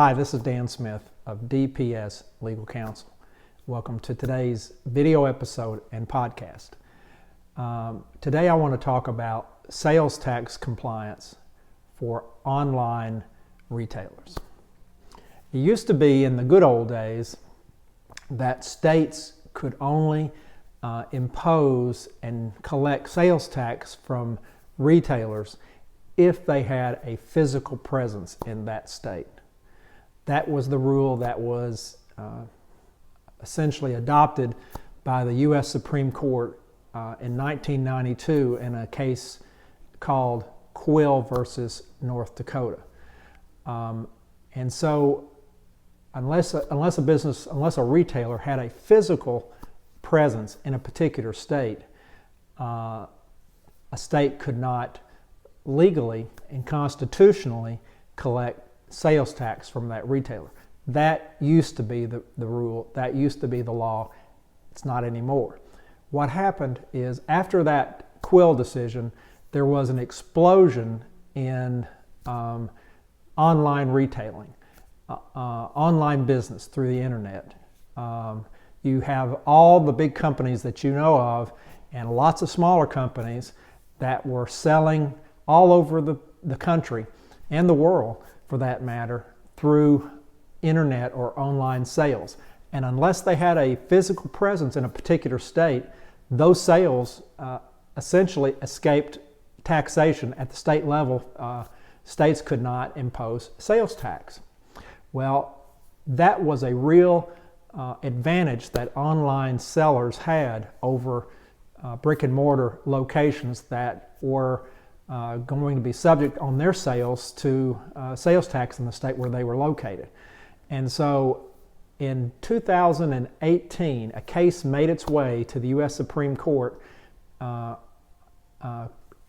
Hi, this is Dan Smith of DPS Legal Counsel. Welcome to today's video episode and podcast. Today I want to talk about sales tax compliance for online retailers. It used to be in the good old days that states could only impose and collect sales tax from retailers if they had a physical presence in that state. That was the rule that was essentially adopted by the U.S. Supreme Court in 1992 in a case called Quill versus North Dakota. And so unless a retailer had a physical presence in a particular state, a state could not legally and constitutionally collect sales tax from that retailer. That used to be the rule, that used to be the law. It's not anymore. What happened is after that Quill decision, there was an explosion in online retailing, online business through the internet. You have all the big companies that you know of and lots of smaller companies that were selling all over the country and the world, for that matter, through internet or online sales. And unless they had a physical presence in a particular state, those sales essentially escaped taxation at the state level. States could not impose sales tax. Well, that was a real advantage that online sellers had over brick and mortar locations that were going to be subject on their sales to sales tax in the state where they were located. And so in 2018, a case made its way to the U.S. Supreme Court, and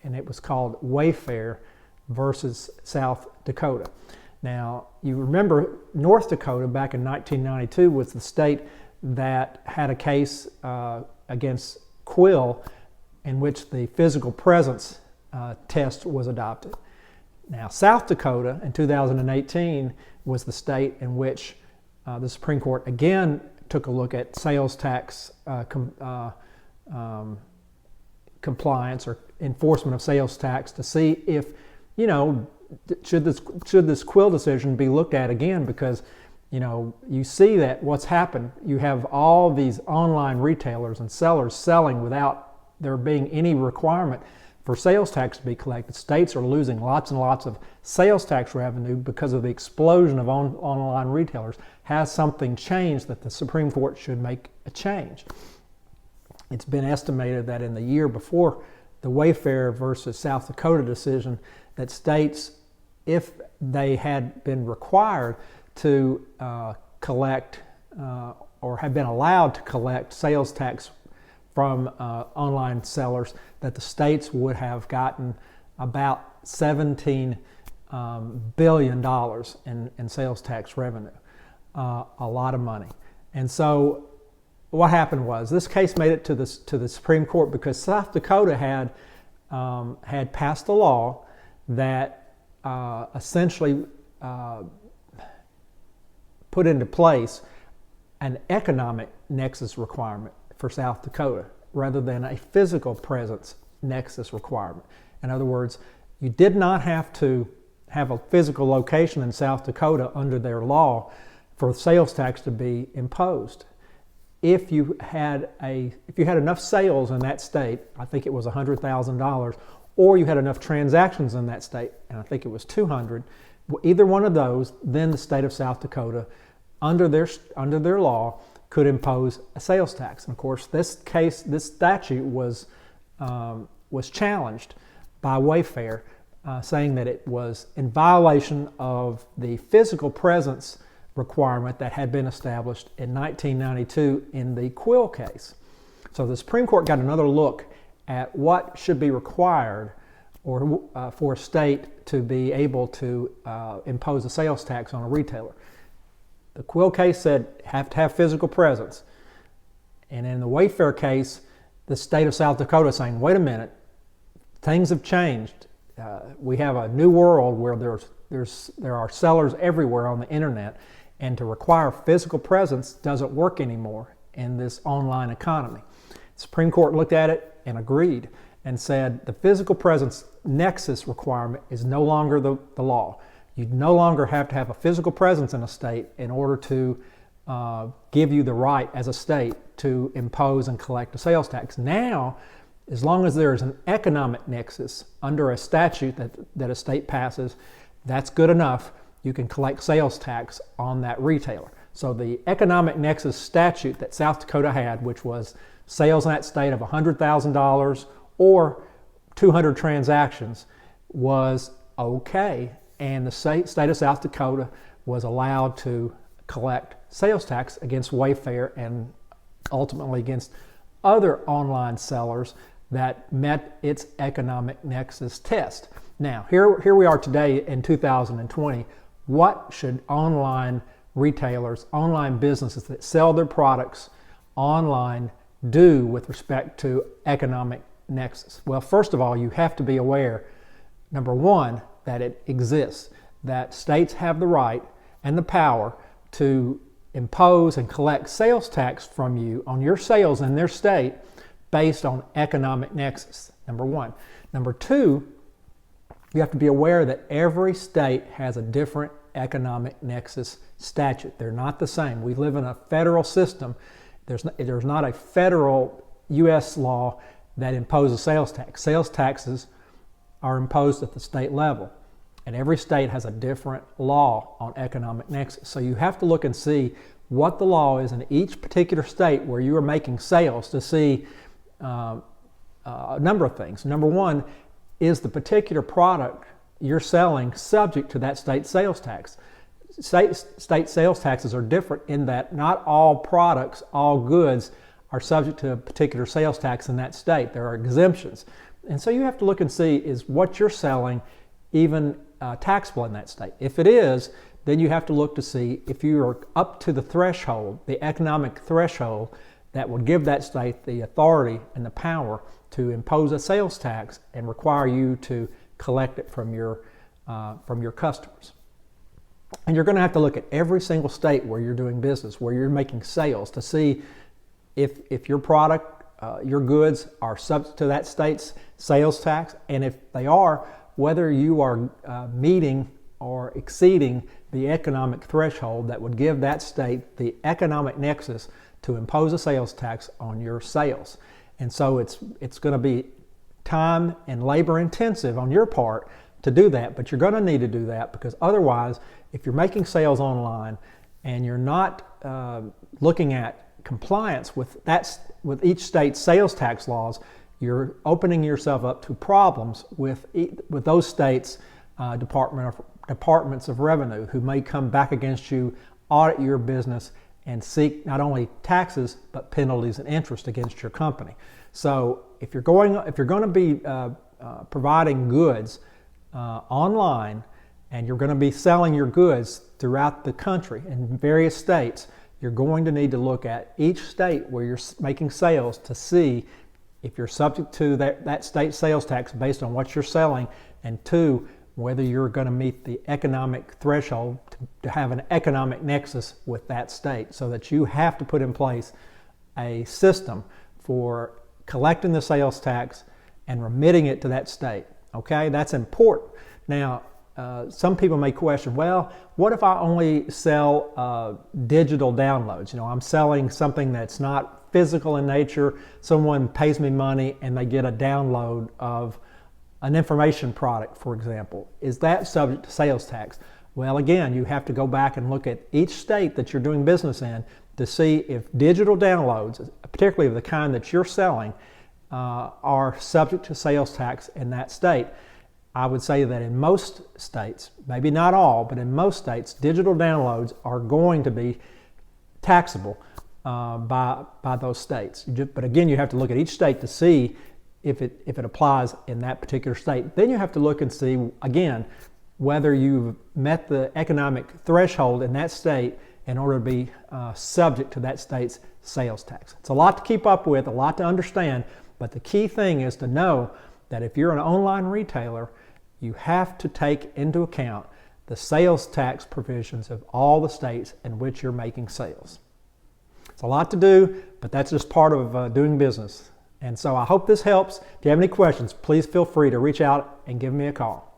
it was called Wayfair versus South Dakota. Now, you remember North Dakota back in 1992 was the state that had a case against Quill in which the physical presence test was adopted. Now, South Dakota in 2018 was the state in which the Supreme Court again took a look at sales tax compliance or enforcement of sales tax to see if, should this Quill decision be looked at again, because you see that what's happened, you have all these online retailers and sellers selling without there being any requirement for sales tax to be collected. States are losing lots and lots of sales tax revenue because of the explosion of online retailers. Has something changed that the Supreme Court should make a change? It's been estimated that in the year before the Wayfair versus South Dakota decision, that states, if they had been required to collect or have been allowed to collect sales tax from online sellers, that the states would have gotten about $17 billion in sales tax revenue, a lot of money. And so what happened was this case made it to the Supreme Court because South Dakota had passed a law that essentially put into place an economic nexus requirement for South Dakota rather than a physical presence nexus requirement. In other words, you did not have to have a physical location in South Dakota under their law for sales tax to be imposed. If you had enough sales in that state, I think it was $100,000, or you had enough transactions in that state, and I think it was 200, either one of those, then the state of South Dakota, under their law, could impose a sales tax. And of course, this statute was challenged by Wayfair, saying that it was in violation of the physical presence requirement that had been established in 1992 in the Quill case. So the Supreme Court got another look at what should be required or for a state to be able to impose a sales tax on a retailer. The Quill case said have to have physical presence. And in the Wayfair case, the state of South Dakota saying, wait a minute, things have changed. we have a new world where there are sellers everywhere on the internet, and to require physical presence doesn't work anymore in this online economy. The Supreme Court looked at it and agreed and said the physical presence nexus requirement is no longer the law. You no longer have to have a physical presence in a state in order to give you the right as a state to impose and collect a sales tax. Now, as long as there is an economic nexus under a statute that a state passes, that's good enough. You can collect sales tax on that retailer. So the economic nexus statute that South Dakota had, which was sales in that state of $100,000 or 200 transactions, was okay. And the state of South Dakota was allowed to collect sales tax against Wayfair and ultimately against other online sellers that met its economic nexus test. Now, here we are today in 2020. What should online retailers, online businesses that sell their products online do with respect to economic nexus? Well, first of all, you have to be aware, number one, that it exists, that states have the right and the power to impose and collect sales tax from you on your sales in their state based on economic nexus, number one. Number two, you have to be aware that every state has a different economic nexus statute. They're not the same. We live in a federal system. There's not a federal U.S. law that imposes sales tax. Sales taxes are imposed at the state level, and every state has a different law on economic nexus. So you have to look and see what the law is in each particular state where you are making sales to see a number of things. Number one, is the particular product you're selling subject to that state sales tax? State sales taxes are different in that not all products, all goods are subject to a particular sales tax in that state. There are exemptions. And so you have to look and see, is what you're selling even taxable in that state? If it is, then you have to look to see if you are up to the threshold, the economic threshold that would give that state the authority and the power to impose a sales tax and require you to collect it from your customers. And you're going to have to look at every single state where you're doing business, where you're making sales, to see if your product, your goods are subject to that state's sales tax, and if they are, whether you are meeting or exceeding the economic threshold that would give that state the economic nexus to impose a sales tax on your sales. And so it's going to be time and labor intensive on your part to do that, but you're going to need to do that, because otherwise, if you're making sales online and you're not looking at compliance with each state's sales tax laws, you're opening yourself up to problems with those states' departments of revenue, who may come back against you, audit your business, and seek not only taxes but penalties and interest against your company. So if you're going to be providing goods online, and you're going to be selling your goods throughout the country in various states, you're going to need to look at each state where you're making sales to see if you're subject to that state sales tax based on what you're selling, and two, whether you're going to meet the economic threshold to have an economic nexus with that state, so that you have to put in place a system for collecting the sales tax and remitting it to that state. Okay, that's important. Now, some people may question, well, what if I only sell digital downloads? You know, I'm selling something that's not physical in nature. Someone pays me money and they get a download of an information product, for example. Is that subject to sales tax? Well, again, you have to go back and look at each state that you're doing business in to see if digital downloads, particularly of the kind that you're selling, are subject to sales tax in that state. I would say that in most states, maybe not all, but in most states, digital downloads are going to be taxable by those states. But again, you have to look at each state to see if it applies in that particular state. Then you have to look and see, again, whether you've met the economic threshold in that state in order to be subject to that state's sales tax. It's a lot to keep up with, a lot to understand, but the key thing is to know that if you're an online retailer you have to take into account the sales tax provisions of all the states in which you're making sales. It's a lot to do, but that's just part of doing business. And so I hope this helps. If you have any questions, please feel free to reach out and give me a call.